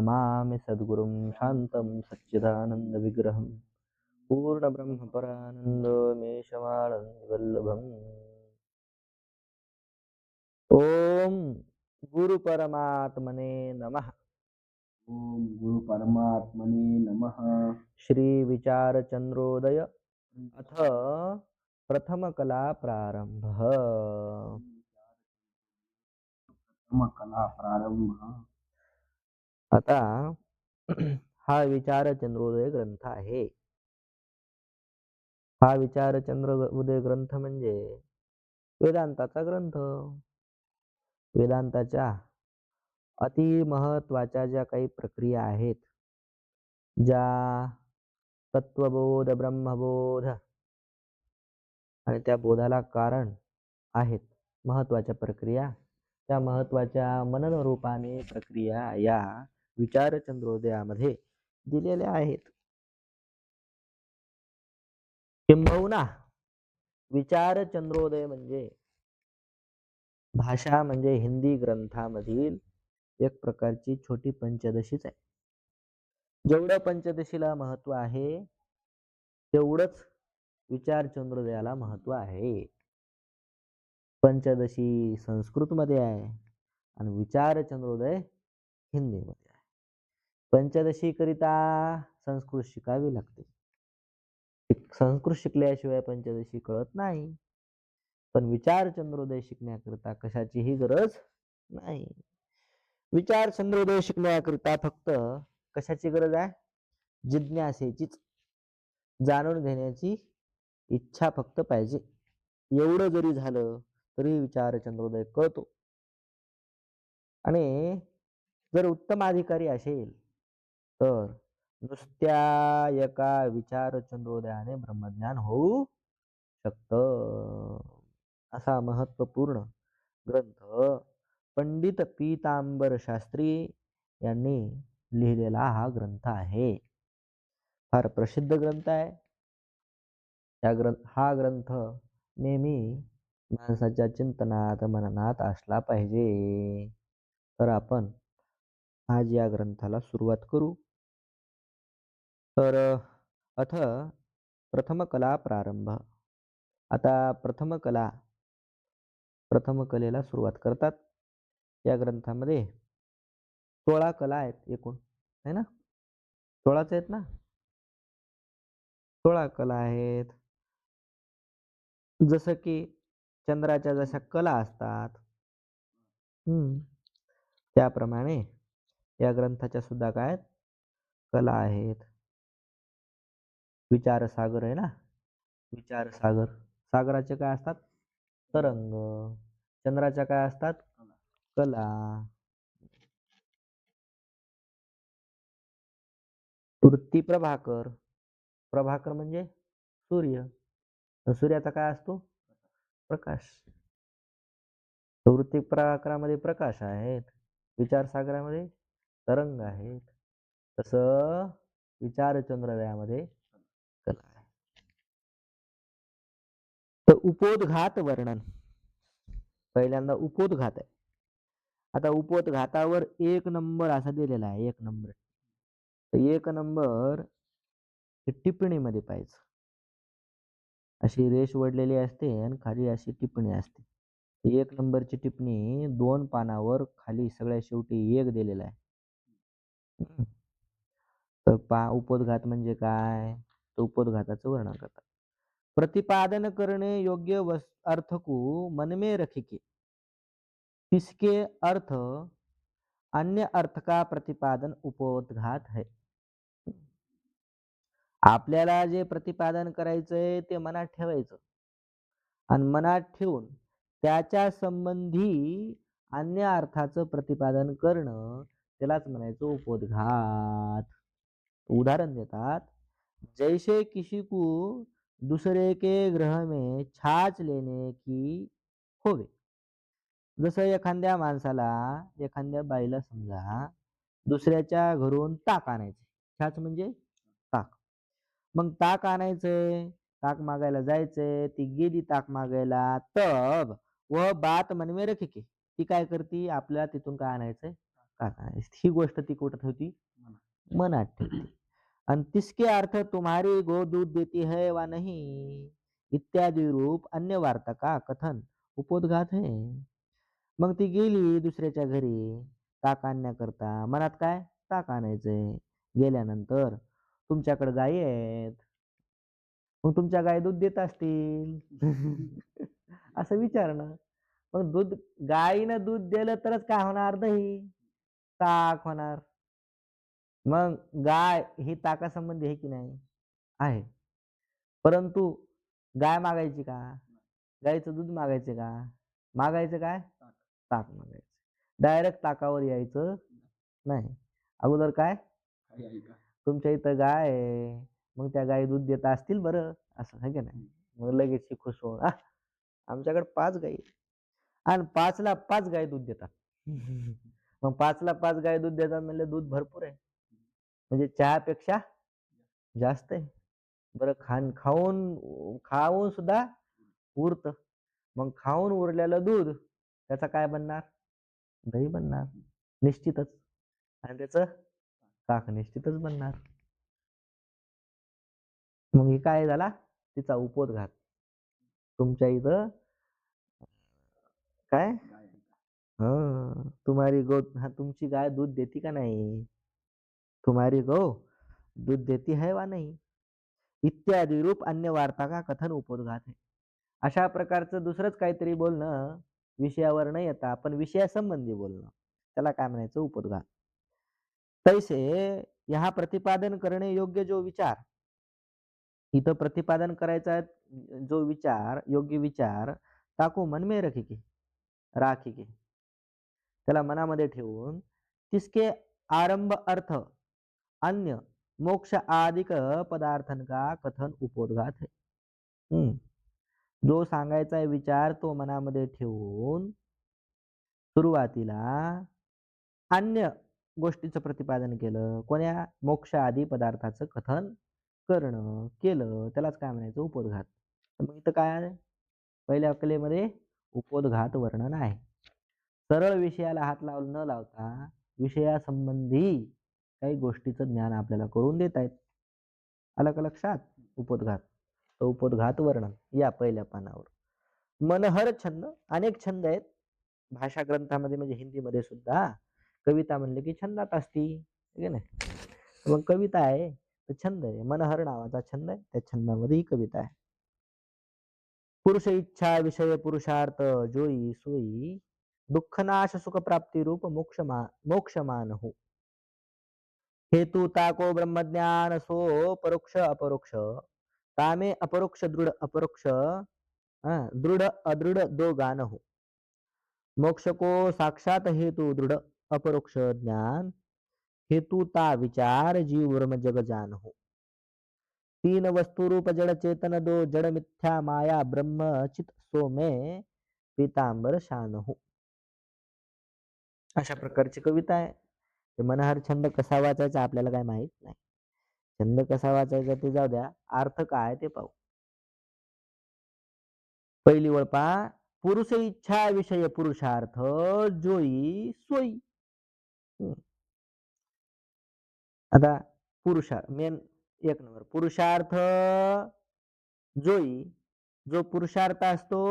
नमामि सद्गुरुं शान्तं सच्चिदानन्दविग्रहं पूर्णब्रह्मपरानन्दमेशमानन्दवल्लभम्। ओम गुरुपरमात्मने नमः। ओम गुरु परमात्मने नमः। श्री विचारचंद्रोदय अथ प्रथम कला प्रारंभ। कला प्रारंभ। आता हा विचारचंद्रोदय ग्रंथ आहे। हा विचारचंद्रोदय ग्रंथ म्हणजे वेदांताचा ग्रंथ। वेदांताच्या अति महत्वाच्या ज्या काही प्रक्रिया आहेत, ज्या तत्वबोध ब्रह्मबोध आणि त्या बोधाला कारण आहेत महत्वाच्या प्रक्रिया, त्या महत्वाच्या मनन रूपाने प्रक्रिया या विचारचंद्रोदयामध्ये दिलेल्या आहेत। किंबहुना विचारचंद्रोदय म्हणजे भाषा म्हणजे हिंदी ग्रंथामधील एक प्रकारची छोटी पंचदशीच आहे। जेवढं पंचदशीला महत्व आहे तेवढंच विचारचंद्रोदयाला महत्व आहे। पंचदशी संस्कृत मध्ये आहे आणि विचारचंद्रोदय हिंदी मध्ये आहे। पंचदशी करिता संस्कृत शिकावी लागते। संस्कृत शिकल्याशिवाय पंचदशी कळत नाही। पण विचारचंद्रोदय शिकण्याकरिता कशाचीही गरज नाही। विचारचंद्रोदय शिकण्याकरिता फक्त कशाची गरज आहे? जिज्ञासेचीच, जाणून घेण्याची इच्छा फक्त पाहिजे। एवढं जरी झालं तरी विचारचंद्रोदय कळतो। आणि जर उत्तम अधिकारी असेल तर नुसत्या एका विचारचंद्रोदयाने ब्रह्मज्ञान होऊ शकतं। असा महत्वपूर्ण ग्रंथ पंडित पीतांबर शास्त्री यांनी लिहिलेला हा ग्रंथ आहे। फार प्रसिद्ध ग्रंथ आहे। हा ग्रंथ नेहमी माणसाच्या चिंतनात मननात असला पाहिजे। तर आपण आज या ग्रंथाला सुरुवात करू। तर अथ प्रथम कला प्रारंभ। आता प्रथम कलेला सुरुवात करतात। या ग्रंथामध्ये 16 कला आहेत एकूण, है ना? 16च आहेत ना? 16 कला आहेत। जसं की चंद्राच्या जशा कला असतात, त्याप्रमाणे या ग्रंथाच्या सुद्धा काय कला आहेत। विचारसागर आहे ना, विचारसागर, सागराचे काय असतात? तरंग। चंद्राच्या काय असतात? कला। वृत्ती प्रभाकर, प्रभाकर म्हणजे सूर्य, सूर्याचा काय असतो? प्रकाश। वृत्ती प्रभाकरामध्ये प्रकाश आहेत, विचारसागरामध्ये तरंग आहेत। तसं विचारचंद्रोदयामध्ये कला आहे। तर उपोद्घात वर्णन, पहिल्यांदा उपोद्घात आहे। आता उपोद्घातावर 1 नंबर असा दिलेला आहे, 1 नंबर। तर 1 नंबर हे टिप्पणीमध्ये पाहिजे। अशी रेष वडलेली असते आणि खाली अशी टिप्पणी असते। 1 नंबरची टिप्पणी 2 पानावर खाली सगळ्या शेवटी 1 दिलेला आहे। तर उपोद्घात म्हणजे काय? तर उपोद्घाताचं वर्णन करतात। प्रतिपादन करने योग्य अर्थ को मन में रख के इसके अर्थ अन्य अर्थ का प्रतिपादन उपोद्घात है। आपल्याला जे प्रतिपादन करायचंय ते मनात ठेवायचं आणि मनात ठेवून त्याच्या संबंधी अन्य अर्थाचं प्रतिपादन करणं त्यालाच म्हणायचं उपोद्घात। उदाहरण देतात, जैसे किसी को दूसरे के ग्रह में छाछ लेने की होवे। जसं एखाद्या माणसाला, एखाद्या बाईला समजा दुसऱ्याच्या घरून ताक आणायचे, छाछ म्हणजे ताक। मग ताक आणायचंय, ताक मागायला जायचंय, ती गेली ताक मागायला, तब वह बात मन में रख के ती काय करती? आपल्याला तिथून काय आणायचंय? काका ही गोष्ट ती कुठं ठेवती? मनात ठेवते. आणि तिसके अर्थ तुम्हारी गो दूध देती है वा नहीं इत्यादी रूप अन्य वार्ता का कथन उपोद्घात है. मग ती गेली दुसऱ्याच्या घरी ताक आणण्याकरता. मनात काय? ताक आणायचंय. गेल्यानंतर तुमच्याकडे गायी आहेत. मग तुमच्या गायी दूध देत असतील. असं विचारणं. मग गायीनं दूध दिलं तरच काय होणार? दही, ताक होणार. मग गाय ही ताकासंबंधी आहे की नाही? आहे. परंतु गाय मागायची का? गाईचं दूध मागायचे का? मागायचं काय? ताक मागायचं. डायरेक्ट ताकावर यायचं नाही. अगोदर काय? तुमच्या इथं गाय आहे. मग त्या गायी दूध देत असतील बरं, असं आहे की नाही? मग लगेच ती खुश होऊन, आमच्याकडे 5 गायी आणि 5ला 5 गायी दूध देतात. मग 5ला 5 गायी दूध देतात म्हणजे दूध भरपूर आहे. म्हणजे चहापेक्षा जास्त आहे. बरं खाऊन सुद्धा उरतं. मग खाऊन उरलेलं दूध त्याचं काय बनणार? दही बनणार निश्चितच. आणि त्याचं ताक निश्चितच बनणार. मग हे काय झाला? तिचा उपोद्घात. तुमच्या इथं काय? तुमची गाय दूध देती का नाही? तुम्हारी गौ दूध देती है वा नहीं इत्यादी रूप अन्य वार्ता का कथन उपोद्घात है. अशा प्रकारचं दुसरंच काहीतरी बोलणं विषयावर न येता आपण विषयासंबंधी बोलणं त्याला काय म्हणायचं? उपोद्घात. तैसे यहाँ प्रतिपादन करणे योग्य जो विचार इथं प्रतिपादन करायचा जो विचार योग्य विचार ताको मन में राखी के त्याला मनामध्ये ठेवून तिसके आरंभ अर्थ अन्य मोक्ष आदिक पदार्थन का कथन उपोद्घात है. जो सांगायचा विचार तो मनामध्ये ठेवून सुरुवातीला अन्य गोष्टीचं प्रतिपादन केलं. कोण्या? मोक्ष आदी पदार्थाचं कथन केलं त्यालाच काय म्हणायचं? उपोद्घात. मग इथं काय आहे? पहिल्या कलेमध्ये उपोद्घात वर्णन आहे. सरळ विषयाला हात न लावता विषयासंबंधी काही गोष्टीचं ज्ञान आपल्याला करून देत आहेत. आलं का लक्षात? उपोद्घात. तर उपोद्घात वर्णन या पहिल्या पानावर. मनहर छंद अनेक छंद आहेत भाषा ग्रंथामध्ये म्हणजे हिंदीमध्ये सुद्धा. कविता म्हणले की छंदात असती आहे नाही. मग कविता आहे तर छंद आहे. मनहर नावाचा छंद आहे. त्या छंदामध्ये ही कविता आहे. पुरुष इच्छा विषय पुरुषार्थ जोई सोई दुःखनाश सुख प्राप्ती रूप मोक्ष मान हो. हेतु ताको ब्रह्मज्ञान सो परोक्ष अपरोक्ष तामे अपरोक्ष दृढ अपरोक्ष दृढ अदृढ दो गान हो. मोक्ष को साक्षात हेतु दृढ़ अपरोक्ष ज्ञान हेतु ता विचार जीव ब्रह्म जग जान हो. तीन वस्तु रूप जड़ चेतन दो जड़ मिथ्या माया ब्रह्म चित सो में पीतांबर शान हो. अशा प्रकारची कविता आहे. ते मनहर छंद कसा वाचायचा आपल्याला काय माहित नाही. छंद कसा वाचायचा ते जाऊ द्या, अर्थ काय ते पाहू. पहिली ओळ पहा. पुरुष इच्छा विषय पुरुषार्थ जोई सोई. आता मेन 1 नंबर पुरुषार्थ जोई जो पुरुषार्थ असतो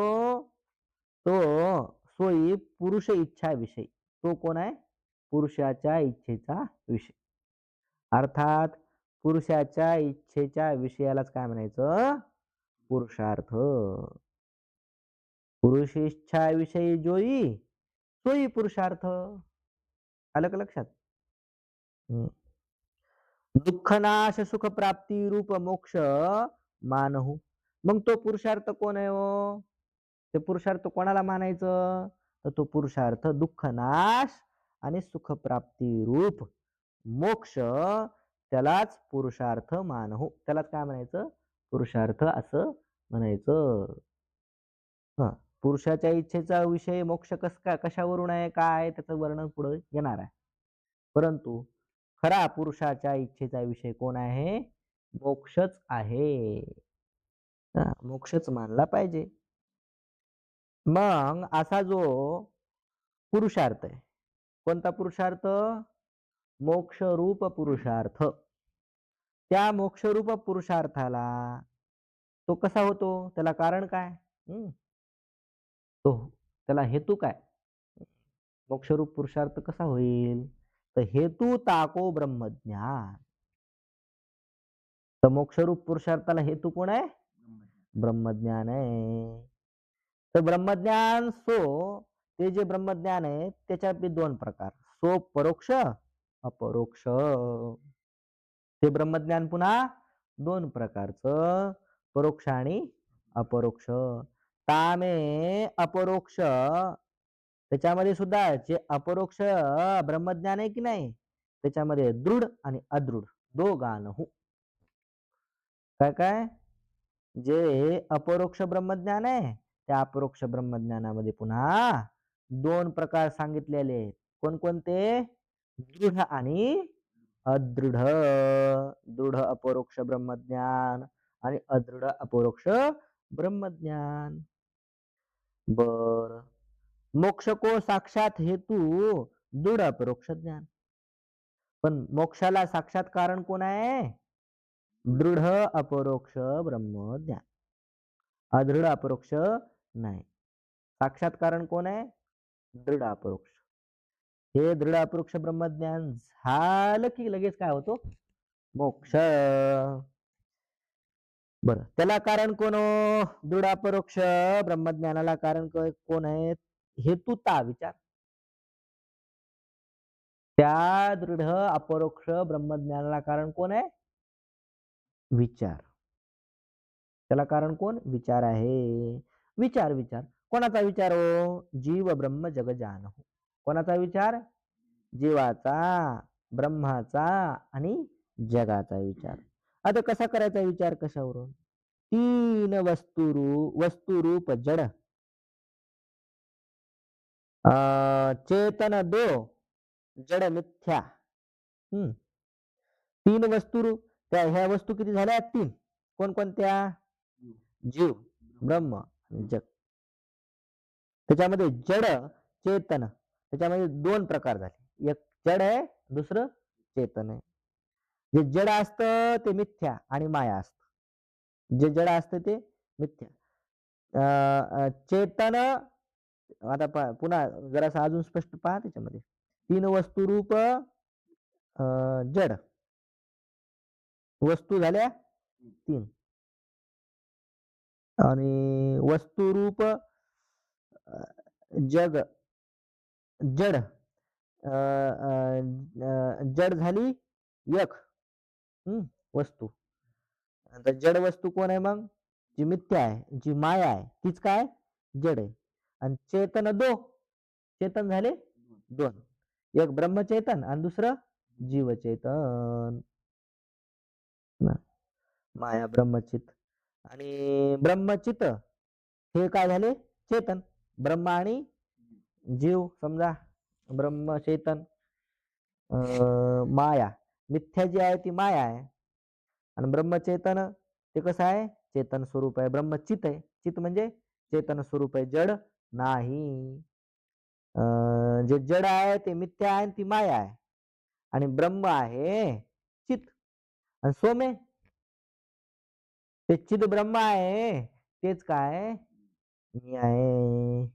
तो सोई पुरुष इच्छा विषय. तो कोण आहे? पुरुषाच्या इच्छेचा विषय. अर्थात पुरुषाच्या इच्छेच्या विषयालाच काय म्हणायचं? पुरुषार्थ. पुरुष इच्छा विषयी जोई सोई पुरुषार्थ. आलं का लक्षात? दुःखनाश सुख प्राप्ती रूप मोक्ष मानहु. मग तो पुरुषार्थ कोण आहे हो? ते पुरुषार्थ कोणाला मानायचं? तर तो पुरुषार्थ दुःखनाश आणि सुखप्राप्ती रूप मोक्ष त्यालाच पुरुषार्थ मानहु. त्यालाच काय म्हणायचं? पुरुषार्थ असं म्हणायचं. पुरुषाच्या इच्छेचा विषय मोक्ष कशावरून आहे काय त्याचं वर्णन पुढे येणार आहे. परंतु खरा पुरुषाच्या इच्छेचा विषय कोण आहे? मोक्षच आहे. मोक्षच मानला पाहिजे. मग असा जो पुरुषार्थ आहे कोणता पुरुषार्थ? मोक्षरूप पुरुषार्थ. त्या मोक्षरूप पुरुषार्थाला तो कसा होतो? त्याला कारण काय? हं. तो त्याला हेतू काय? मोक्षरूप पुरुषार्थ कसा होईल? तर हेतू ताको ब्रह्मज्ञान. तर मोक्षरूप पुरुषार्थाला हेतू कोण आहे? ब्रह्मज्ञान आहे. तर ब्रह्मज्ञान ते जे ब्रह्मज्ञान आहे त्याच्यात बी दोन प्रकार. परोक्ष, अपरोक्ष. ते ब्रह्मज्ञान पुन्हा दोन प्रकारचं, परोक्ष आणि अपरोक्ष. तामे अपरोक्ष, त्याच्यामध्ये सुद्धा जे अपरोक्ष ब्रह्मज्ञान आहे की नाही, त्याच्यामध्ये दृढ आणि अदृढ दोघांहू. काय काय? जे अपरोक्ष ब्रह्मज्ञान आहे त्या अपरोक्ष ब्रह्मज्ञानामध्ये पुन्हा दोन प्रकार सांगितलेले आहेत. कोणकोणते? दृढ आणि अदृढ. दृढ अपरोक्ष ब्रह्मज्ञान आणि अदृढ अपरोक्ष ब्रह्मज्ञान. बर, मोक्ष को साक्षात हेतू दृढ अपरोक्ष ज्ञान. पण मोक्षाला साक्षात कारण कोण आहे? दृढ अपरोक्ष ब्रह्मज्ञान. अदृढ अपरोक्ष नाही. साक्षात कारण कोण आहे? दृढ अपरोक्ष. हे दृढ अपरोक्ष ब्रह्मज्ञान झालं की लगेच काय होतो? मोक्ष. बरं, त्याला कारण कोण हो? दृढ अपरोक्ष ब्रह्मज्ञानाला कारण कोण आहे? हेतुता विचार. त्या दृढ अपरोक्ष ब्रह्मज्ञानाला कारण कोण आहे? विचार. त्याला कारण कोण? विचार आहे. विचार विचार कोणाचा विचार हो? जीव ब्रह्म जग जान. कोणाचा विचार? जीवाचा, ब्रह्माचा आणि जगाचा विचार. आता कसा करायचा विचार? कशावरून? तीन वस्तुरूप जड, चेतन दो, जड मिथ्या. हम्म. तीन वस्तुरूप. ह्या वस्तू किती झाल्या? तीन. कोणकोणत्या? जीव, ब्रह्म आणि जग. त्याच्यामध्ये जड, चेतन, त्याच्यामध्ये दोन प्रकार झाले. एक जड आहे, दुसरं चेतन आहे. जे जड असतं ते मिथ्या आणि माया असतं. जे जड असतं ते मिथ्या. चेतन, आता पुन्हा जरासं अजून स्पष्ट पहा त्याच्यामध्ये. तीन वस्तुरूप जड. वस्तू झाल्या तीन आणि वस्तुरूप जग, जड, जड झाली एक. वस्तू. आता जड वस्तू कोण आहे मग? जी मिथ्या आहे, जी माया आहे, तीच काय? जड आहे. आणि चेतन दो, चेतन झाले दोन. एक ब्रह्मचेतन आणि दुसरं जीवचेतन. माया ब्रह्मचित आणि ब्रह्मचित हे काय झाले? चेतन. ब्रह्म आणि जीव समजा. ब्रह्म चेतन, माया. मिथ्या जी आहे ती माया आहे आणि ब्रह्मचेतन ते कसं आहे? चेतन स्वरूप आहे. ब्रह्मचित आहे. चित म्हणजे चेतन स्वरूप आहे, जड नाही. जे जड आहे ते मिथ्या आहे, ती माया आहे. आणि ब्रह्म आहे चित आणि सोमे. ते चित ब्रह्म आहे तेच काय? मी आहे.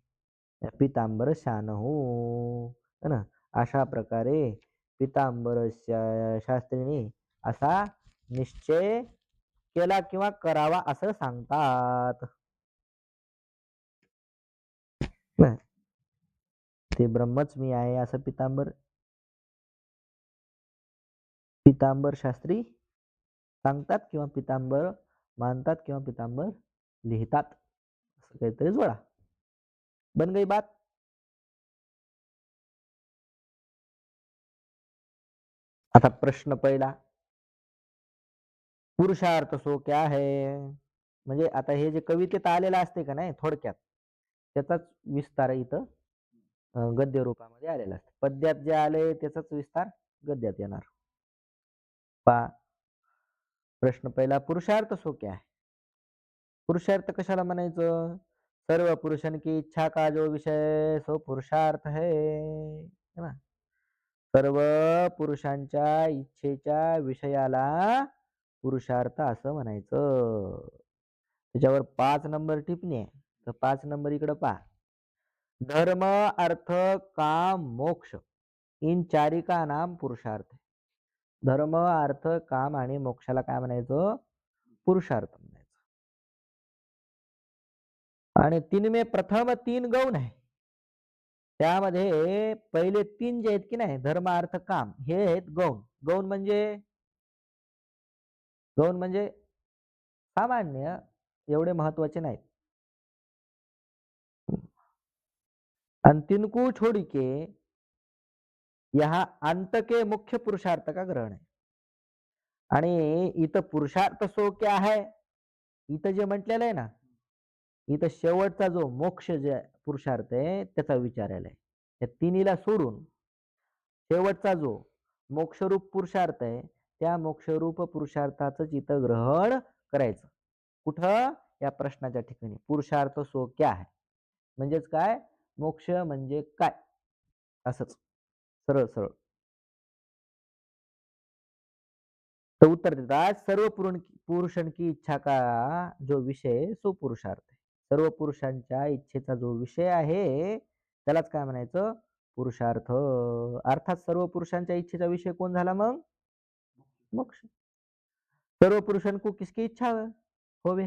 पितांबर शान हो ना. अशा प्रकारे पितांबर शास्त्रीने असा निश्चय केला किंवा करावा असं सांगतात. ते ब्रह्मच मी आहे असं पितांबर शास्त्री सांगतात किंवा पितांबर मानतात किंवा पितांबर लिहितात. असं काहीतरी जोडा. बन गई बात. आता प्रश्न पहिला, पुरुषार्थ सो क्या है? म्हणजे आता हे जे कवितेत आलेलं असते का नाही थोडक्यात, त्याचाच विस्तार इथं गद्य रूपामध्ये आलेला असतो. पद्यात जे आले त्याचाच विस्तार गद्यात येणार. पहा प्रश्न पहिला, पुरुषार्थ सो क्या है? पुरुषार्थ कशाला म्हणायचं? सर्व पुरुषन की इच्छा का जो विषय सो पुरुषार्थ है ना. सर्व पुरुषांच्या इच्छेच्या विषयाला पुरुषार्थ असं म्हणायचं. त्याच्यावर 5 नंबर टिप्पणी आहे. तर 5 नंबर इकडं पहा. धर्म, अर्थ, काम, मोक्ष इन चारी का नाम पुरुषार्थ है. धर्म, अर्थ, काम आणि मोक्षाला काय म्हणायचं? पुरुषार्थ म्हणायचं. आणि 3 में प्रथम 3 गौण आहे. त्यामध्ये पहिले 3 जे आहेत की नाही, धर्म, अर्थ, काम, हे आहेत गौण. गौण म्हणजे सामान्य, एवढे महत्वाचे नाहीत. आणि तिनको छोड़ के यहाँ अंत के मुख्य पुरुषार्थ का ग्रहण आहे. आणि इथं पुरुषार्थ सो क्या है, इथं जे म्हटलेलं आहे ना, इथं शेवटचा जो मोक्ष जे पुरुषार्थ आहे त्याचा विचारायला आहे. या तिन्हीला सोडून शेवटचा जो मोक्षरूप पुरुषार्थ आहे, त्या मोक्षरूप पुरुषार्थाचं इथं ग्रहण करायचं. कुठं? या प्रश्नाच्या ठिकाणी. पुरुषार्थ सो क्या है, म्हणजेच काय, मोक्ष म्हणजे काय, असंच सरळ सरळ. तर उत्तर देतात, सर्व पुरुषन की इच्छा का जो विषय सो पुरुषार्थ आहे. सर्व पुरुषांच्या इच्छेचा जो विषय आहे त्यालाच काय म्हणायचं? पुरुषार्थ. अर्थात सर्व पुरुषांच्या इच्छेचा विषय कोण झाला मग? मोक्ष. सर्व पुरुषांको किसकी इच्छा होवे.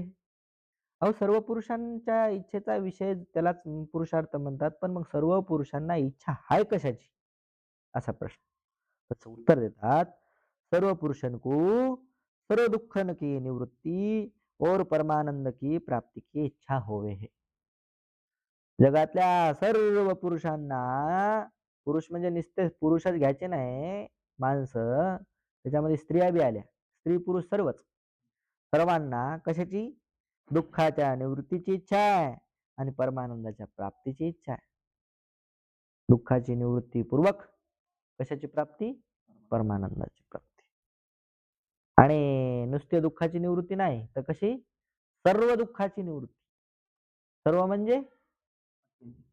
अहो, सर्व पुरुषांच्या इच्छेचा विषय त्यालाच पुरुषार्थ म्हणतात. पण मग सर्व पुरुषांना इच्छा आहे कशाची, असा प्रश्न. त्याचं उत्तर देतात, सर्व पुरुषन को सर्व दुःखन की निवृत्ती और परमानंद की प्राप्ती की इच्छा होवे है. जगातल्या सर्व पुरुषांना, पुरुष म्हणजे नुसते पुरुषच घ्यायचे नाही, माणसं, त्याच्यामध्ये स्त्रिया बी आल्या, स्त्री पुरुष सर्वच, सर्वांना कशाची? दुःखाच्या निवृत्तीची इच्छा आहे आणि परमानंदाच्या प्राप्तीची इच्छा आहे. दुःखाची निवृत्ती पूर्वक कशाची प्राप्ती? परमानंदाची प्राप्ती. आणि नुसते दुःखाची निवृत्ती नाही तर कशी? सर्व दुःखाची निवृत्ती. सर्व म्हणजे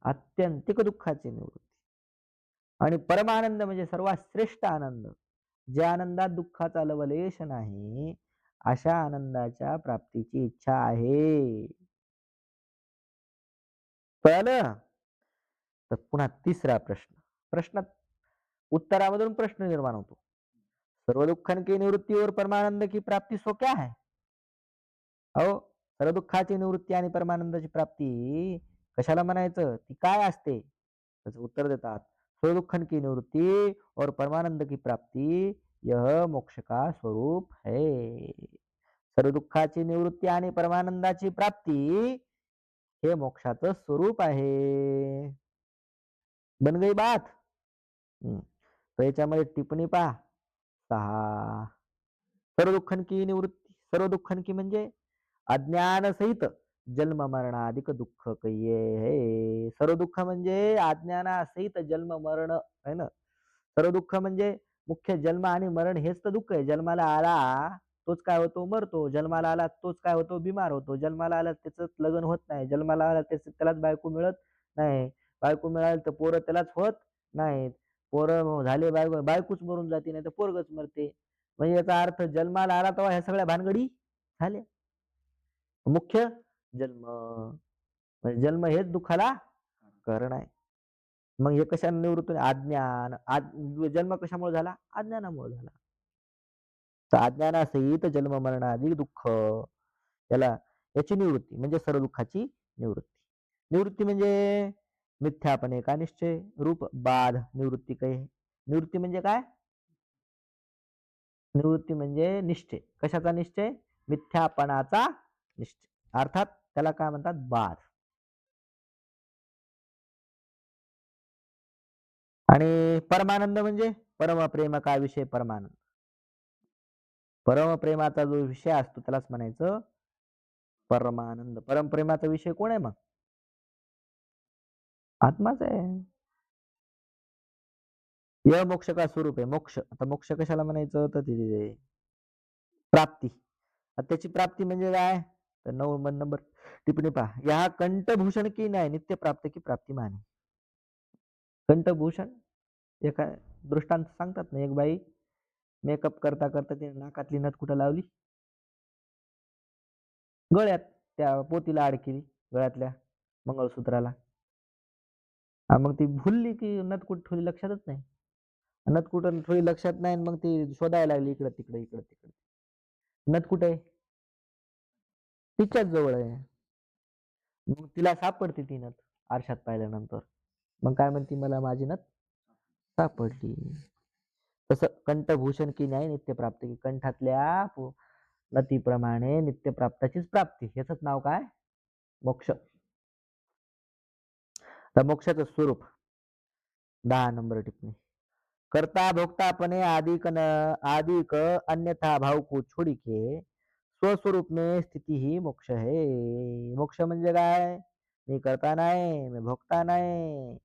आत्यंतिक दुःखाची निवृत्ती. आणि परमानंद म्हणजे सर्वात श्रेष्ठ आनंद, ज्या आनंदात दुःखाचा लवलेश नाही, अशा आनंदाच्या प्राप्तीची इच्छा आहे. कळलं? तर पुन्हा तिसरा प्रश्न. प्रश्नात उत्तरामधून प्रश्न निर्माण होतो. सर्व दुःखान की निवृत्ती और परमानंद की प्राप्ती सो क्या है? अहो, सर्व दुःखाची निवृत्ती आणि परमानंदाची प्राप्ती कशाला म्हणायचं? ती काय असते? त्याचं उत्तर देतात, सर्व दुःखन की निवृत्ती और परमानंद की प्राप्ती यह मोक्ष का स्वरूप है. सर्व दुःखाची निवृत्ती आणि परमानंदाची प्राप्ती हे मोक्षाचं स्वरूप आहे. बन गई बात. तर याच्यामध्ये टिप्पणी पहा 6. सर्व दुःखन की निवृत्ती. सर्व दुःखन की म्हणजे अज्ञान सहित जन्म मरणाधिक दुःख कहिये हे. सर्व दुःख म्हणजे अज्ञानासहित जन्म मरण आहे ना. सर्व दुःख म्हणजे मुख्य जन्म आणि मरण हेच तर दुःख आहे. जन्माला आला तोच काय होतो? मरतो. जन्माला आला तोच काय होतो? बिमार होतो. जन्माला आला त्याचं लग्न होत नाही. जन्माला आला त्यालाच बायको मिळत नाही. बायको मिळाली तर पोरं त्यालाच होत नाहीत. पोरं झाले, बायकोच मरून जाते, नाही तर पोरगच मरते. म्हणजे याचा अर्थ जन्माला आला तेव्हा ह्या सगळ्या भानगडी झाल्या. मुख्य जन्म म्हणजे जन्म हेच दुःखाला कारण आहे. मग हे कशाने निवृत्त? अज्ञान. जन्म कशामुळे झाला? अज्ञानामुळे झाला. तर अज्ञानासहित जन्म मरणाधिक दुःख, याला याची निवृत्ती म्हणजे सर्व दुःखाची निवृत्ती. निवृत्ती म्हणजे मिथ्यापणे का निश्चय रूप बाध निवृत्ती काय? निवृत्ती म्हणजे काय? निवृत्ती म्हणजे निश्चय. कशाचा निश्चय? मिथ्यापणाचा निश्चय. अर्थात त्याला काय म्हणतात? बाध. आणि परमानंद म्हणजे परमप्रेम का विषय परमानंद. परमप्रेमाचा जो विषय असतो त्यालाच म्हणायचं परमानंद. परमप्रेमाचा विषय कोण आहे मग? आत्माच आहे. य मोक्ष का स्वरूप आहे. मोक्ष. आता मोक्ष कशाला म्हणायचं? तर ते प्राप्ती. त्याची प्राप्ती म्हणजे काय? तर 9 नंबर टिप्पणी पहा. या कंठभूषण की नाही नित्य प्राप्त की प्राप्ती माने. कंठभूषण एका दृष्टांत सांगतात ना, एक बाई मेकअप करता करता तिने नाकातली नथ कुठं लावली? गळ्यात. त्या पोतीला अडकली गळ्यातल्या मंगळसूत्राला. मग ती भुलली की नथ कुठे ठेवली लक्षातच नाही. नथ कुठं ठेवली लक्षात नाही आणि मग ती शोधायला लागली इकडं-तिकडं, इकडं-तिकडं. नथ कुठे आहे? तिच्याच जवळ आहे. मग तिला सापडते ती नथ आरशात पाहिल्यानंतर. मग काय म्हणते, मला माझी नथ सापडली. तसं कंठभूषण की न्याय नित्यप्राप्ती, की कंठातल्या नथीप्रमाणे नित्यप्राप्ताचीच प्राप्ती. ह्याचंच नाव काय? मोक्ष. तर मोक्षाचं स्वरूप 10 नंबर टिप्पणी. करता भोक्तापणे आदिक अन्यथा भाव को छोड़ी के स्वस्वरूप में स्थिती ही मोक्ष है. मोक्ष म्हणजे काय? मी करता नाही, मी भोगता नाही.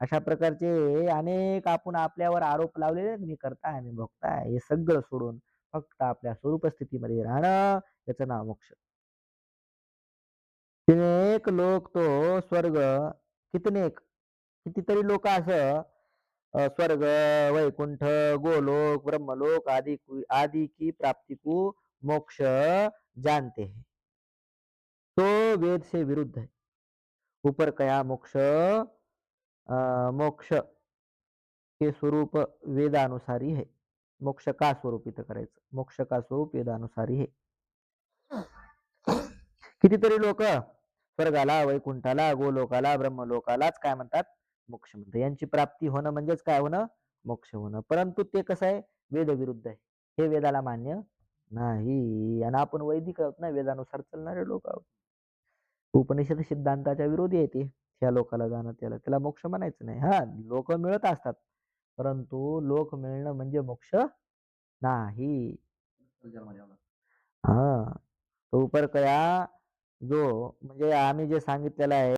अशा प्रकारचे अनेक आपण आपल्यावर आरोप लावलेले आहेत. मी करता आहे, मी भोगता आहे. हे सगळं सोडून फक्त आपल्या स्वरूप स्थितीमध्ये राहणं, याचं नाव मोक्ष. तिनेक लोक तो स्वर्ग, कितीतरी लोक असं स्वर्ग, वैकुंठ, गोलोक, ब्रह्मलोक आदि की प्राप्ति को मोक्ष जानते हैं. तो वेद से विरुद्ध है. ऊपर कया मोक्ष मोक्ष के स्वरूप वेदानुसारी है. मोक्ष का स्वरूप इथं करायचं. मोक्ष का स्वरूप वेदानुसारी है. कितीतरी लोक स्वर्गाला, वैकुंठाला, गोलोकाला, ब्रह्मलोकालाच काय म्हणतात? मोक्ष म्हणतात. यांची प्राप्ती होणं म्हणजेच काय होणं? मोक्ष होणं. परंतु ते कसं आहे? वेदविरुद्ध आहे. हे वेदाला मान्य नाही. आणि आपण वैदिक आहोत ना, वेदानुसार चालणारे लोक आहोत. उपनिषद सिद्धांताच्या विरोधी आहे ते. ह्या लोकाला जाणं त्याला मोक्ष म्हणायचं नाही. हा, लोक मिळत असतात, परंतु लोक मिळणं म्हणजे मोक्ष नाही. हा, तो ऊपर कया जो म्हणजे आम्ही जे सांगितलेलं आहे